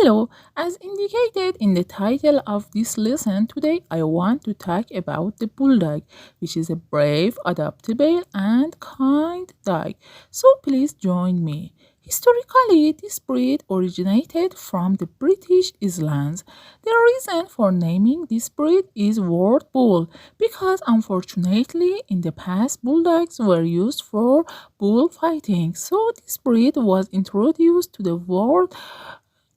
Hello, as indicated in the title of this lesson, today I want to talk about the Bulldog, which is a brave, adaptable, and kind dog. So please join me. Historically, this breed originated from the British Islands. The reason for naming this breed is word bull, because unfortunately in the past bulldogs were used for bullfighting. So this breed was introduced to the world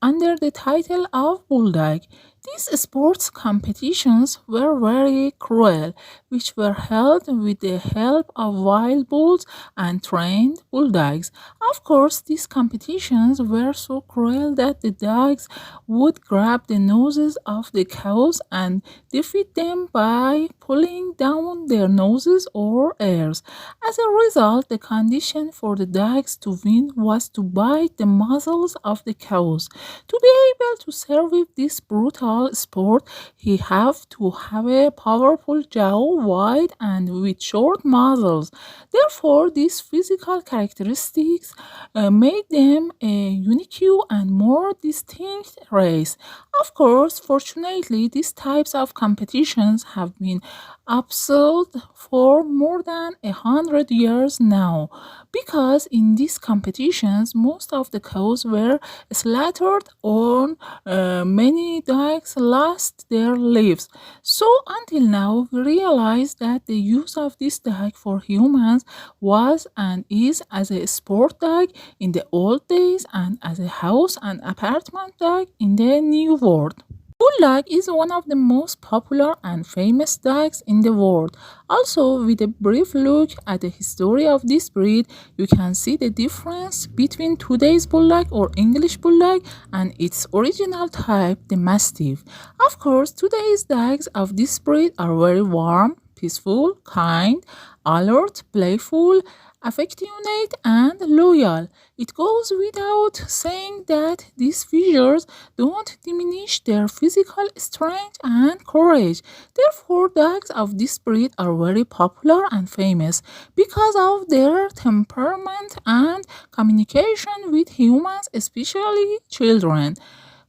under the title of Bulldog. These sports competitions were very cruel, which were held with the help of wild bulls and trained bulldogs. Of course, these competitions were so cruel that the dogs would grab the noses of the cows and defeat them by pulling down their noses or ears. As a result, the condition for the dogs to win was to bite the muzzles of the cows. To be able to survive this brutal sport, he have to have a powerful jaw, wide and with short muzzles. Therefore, these physical characteristics made them a unique and more distinct race. Of course, fortunately, these types of competitions have been observed for more than 100 years now, because in these competitions most of the cows were slaughtered or many dogs lost their lives. So until now we realize that the use of this dog for humans was and is as a sport dog in the old days and as a house and apartment dog in the new world. Bulldog is one of the most popular and famous dogs in the world. Also, with a brief look at the history of this breed, you can see the difference between today's Bulldog or English Bulldog and its original type, the Mastiff. Of course, today's dogs of this breed are very warm, peaceful, kind, alert, playful, affectionate, and loyal. It goes without saying that these features don't diminish their physical strength and courage. Therefore, dogs of this breed are very popular and famous because of their temperament and communication with humans, especially children.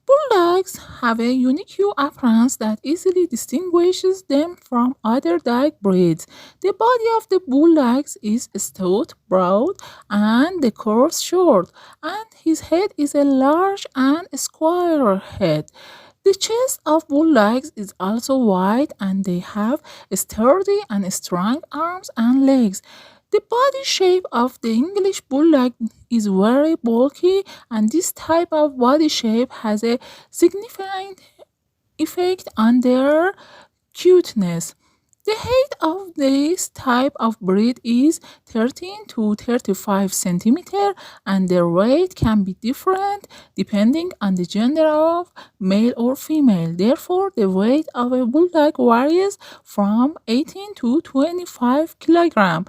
Bulldogs have a unique appearance that easily distinguishes them from other dog breeds. The body of the bulldogs is stout, broad, and the course short, and his head is a large and square head. The chest of bulldogs is also wide and they have sturdy and strong arms and legs. The body shape of the English bulldog is very bulky, and this type of body shape has a significant effect on their cuteness. The height of this type of breed is 13 to 35 centimeter, and their weight can be different depending on the gender of male or female. Therefore, the weight of a bulldog varies from 18 to 25 kilogram.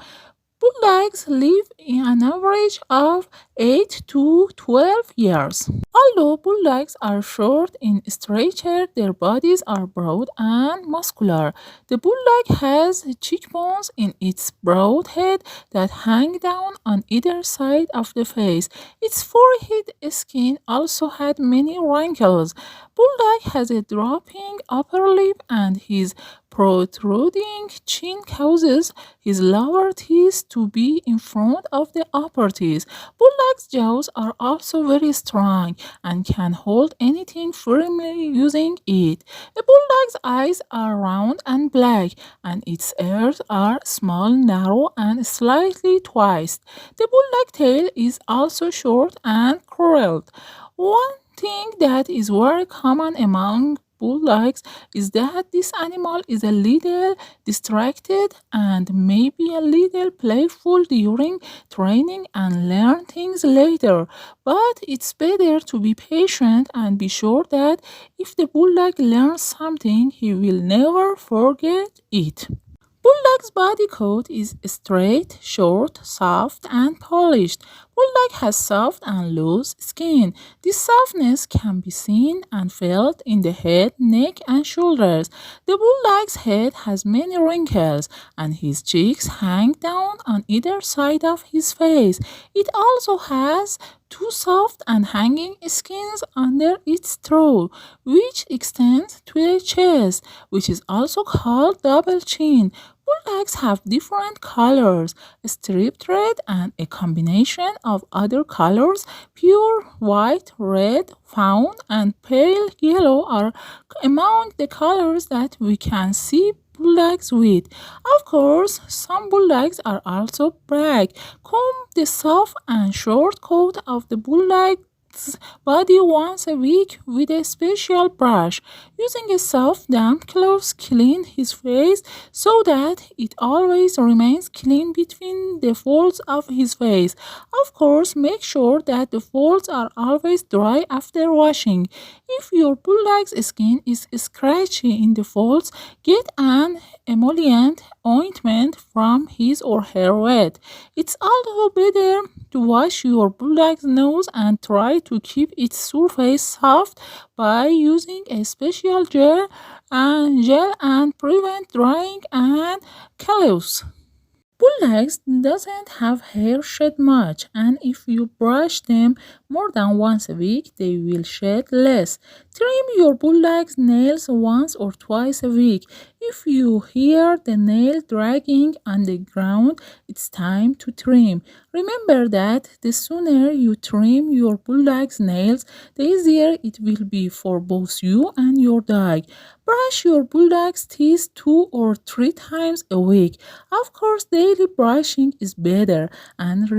Bulldogs live in an average of 8 to 12 years. Although bulldogs are short in stature, their bodies are broad and muscular. The bulldog has cheekbones in its broad head that hang down on either side of the face. Its forehead skin also had many wrinkles. Bulldog has a drooping upper lip, and his protruding chin causes his lower teeth to be in front of the upper teeth. Bulldog's jaws are also very strong and can hold anything firmly using it. A bulldog's eyes are round and black, and its ears are small, narrow, and slightly twisted. The bulldog tail is also short and curled. One thing that is very common among bulldogs is that this animal is a little distracted and maybe a little playful during training and learn things later. But it's better to be patient and be sure that if the bulldog learns something, he will never forget it. Bulldog's body coat is straight, short, soft, and polished. Bulldog has soft and loose skin. This softness can be seen and felt in the head, neck, and shoulders. The bulldog's head has many wrinkles, and his cheeks hang down on either side of his face. It also has two soft and hanging skins under its throat, which extends to the chest, which is also called double chin. Bulldogs have different colors, striped red and a combination of other colors. Pure white, red, fawn, and pale yellow are among the colors that we can see bulldogs with. Of course, some bulldogs are also black. Comb the soft and short coat of the bulldog's body once a week with a special brush. Using a soft, damp cloth, clean his face so that it always remains clean between the folds of his face. Of course, make sure that the folds are always dry after washing. If your bulldog's skin is scratchy in the folds, get an emollient ointment from his or her vet. It's also better to wash your bulldog's nose and try to keep its surface soft by using a special gel and prevent drying and callus. Bulldogs doesn't have hair shed much, and if you brush them more than once a week, they will shed less. Trim your bulldog's nails once or twice a week. If you hear the nail dragging on the ground, it's time to trim. Remember that the sooner you trim your bulldog's nails, the easier it will be for both you and your dog. Brush your bulldog's teeth 2 or 3 times a week. Of course, daily brushing is better and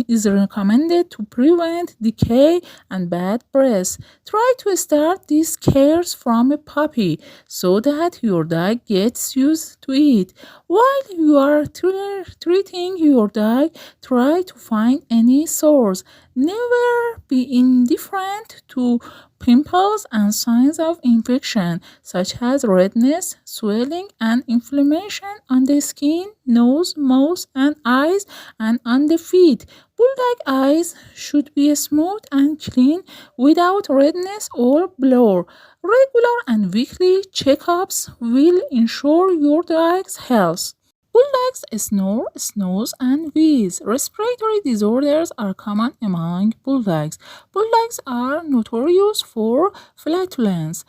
is recommended to prevent decay and bad breath. Try to start these cares from a puppy so that your dog gets used to it. While you are treating your dog, try to find any sores. Never be indifferent to pimples and signs of infection, such as redness, swelling, and inflammation on the skin, nose, mouth, and eyes, and on the feet. Bulldog eyes should be smooth and clean without redness or blur. Regular and weekly checkups will ensure your dog's health. Bulldogs snore, snooze, and wheeze. Respiratory disorders are common among bulldogs. Bulldogs are notorious for flatulence.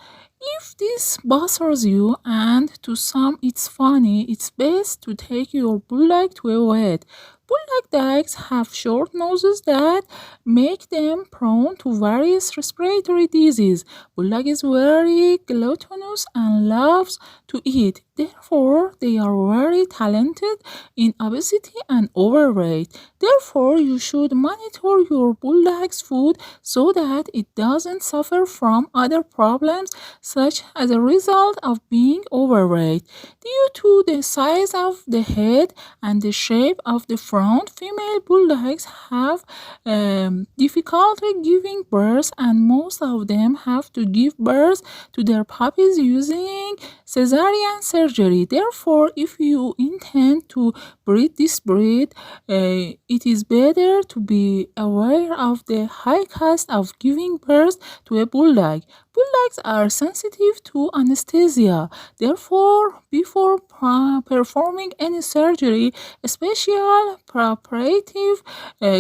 If this bothers you, and to some it's funny, it's best to take your bulldog to a vet. Bulldog dogs have short noses that make them prone to various respiratory diseases. Bulldog is very gluttonous and loves to eat. Therefore, they are very talented in obesity and overweight. Therefore, you should monitor your bulldog's food so that it doesn't suffer from other problems such as a result of being overweight. Due to the size of the head and the shape of the front, female bulldogs have difficulty giving birth, and most of them have to give birth to their puppies using cesarean surgery. Therefore, if you intend to breed this breed, it is better to be aware of the high cost of giving birth to a bulldog. Bulldogs are sensitive to anesthesia. Therefore, before performing any surgery, special preparative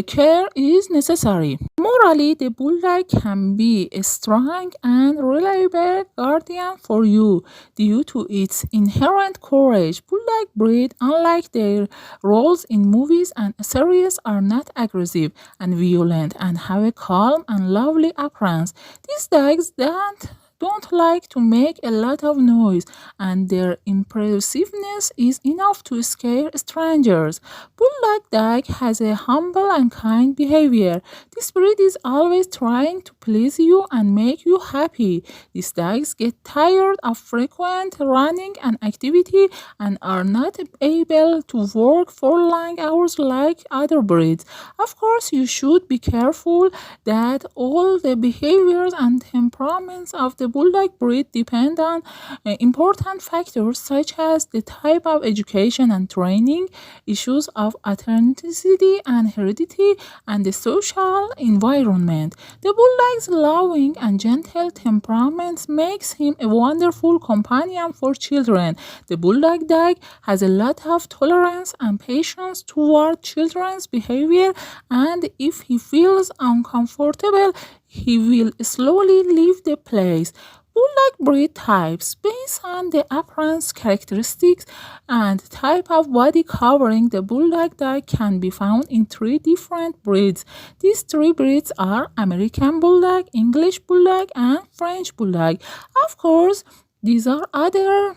care is necessary. Morally, the bulldog can be a strong and reliable guardian for you due to its inherent courage. Bulldog breed, unlike their roles in movies and series, are not aggressive and violent and have a calm and lovely appearance. These dogs don't like to make a lot of noise, and their impressiveness is enough to scare strangers. Bulldog dog has a humble and kind behavior. This breed is always trying to please you and make you happy. These dogs get tired of frequent running and activity and are not able to work for long hours like other breeds. Of course, you should be careful that all the behaviors and temperaments temperaments of the Bulldog breed depend on important factors such as the type of education and training, issues of authenticity and heredity, and the social environment. The Bulldog's loving and gentle temperament makes him a wonderful companion for children. The Bulldog dog has a lot of tolerance and patience toward children's behavior, and if he feels uncomfortable, he will slowly leave the place. Bulldog breed types based on the appearance characteristics and type of body covering. The Bulldog dog can be found in three different breeds. These three breeds are American Bulldog, English Bulldog, and French Bulldog. Of course, these are other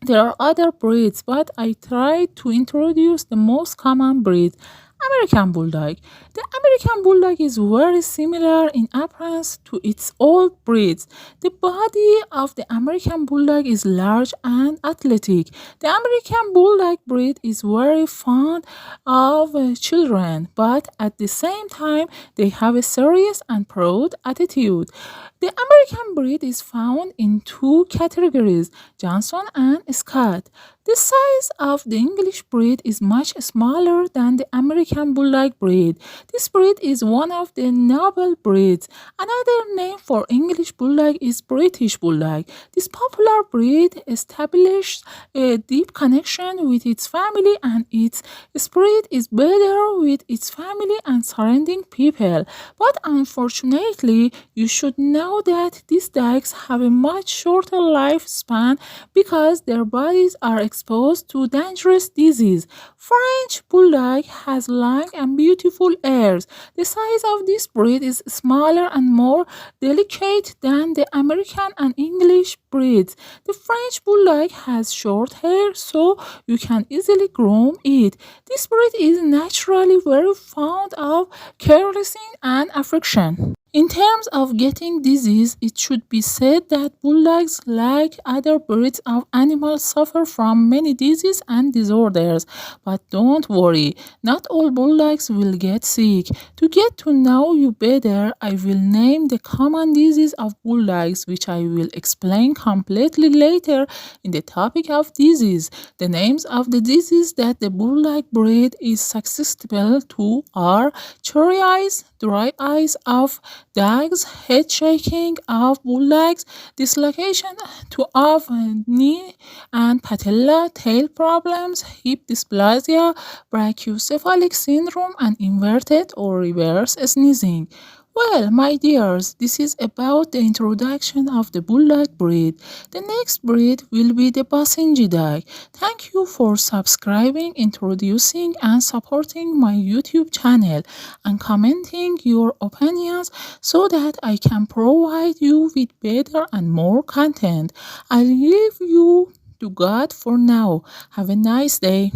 there are other breeds, but I tried to introduce the most common breed. American Bulldog. The American Bulldog is very similar in appearance to its old breeds. The body of the American Bulldog is large and athletic. The American Bulldog breed is very fond of children, but at the same time, they have a serious and proud attitude. The American breed is found in two categories, Johnson and Scott. The size of the English breed is much smaller than the American Bulldog breed. This breed is one of the noble breeds. Another name for English Bulldog is British Bulldog. This popular breed established a deep connection with its family, and its spirit is better with its family and surrounding people. But unfortunately, you should know that these dogs have a much shorter lifespan because their bodies are exposed to dangerous disease. French Bulldog has long and beautiful ears. The size of this breed is smaller and more delicate than the American and English breeds. The French Bulldog has short hair, so you can easily groom it. This breed is naturally very fond of caressing and affection. In terms of getting disease, it should be said that bulldogs, like other breeds of animals, suffer from many diseases and disorders. But don't worry, not all bulldogs will get sick. To get to know you better, I will name the common disease of bulldogs, which I will explain completely later in the topic of disease. The names of the diseases that the bulldog breed is susceptible to are cherry eyes, dry eyes of dogs, head shaking of bulldogs, dislocation of knee and patella, tail problems, hip dysplasia, brachycephalic syndrome, and inverted or reverse sneezing. Well, my dears, this is about the introduction of the bulldog breed. The next breed will be the Basenji dog. Thank you for subscribing, introducing, and supporting my YouTube channel and commenting your opinions so that I can provide you with better and more content. I leave you to God for now. Have a nice day.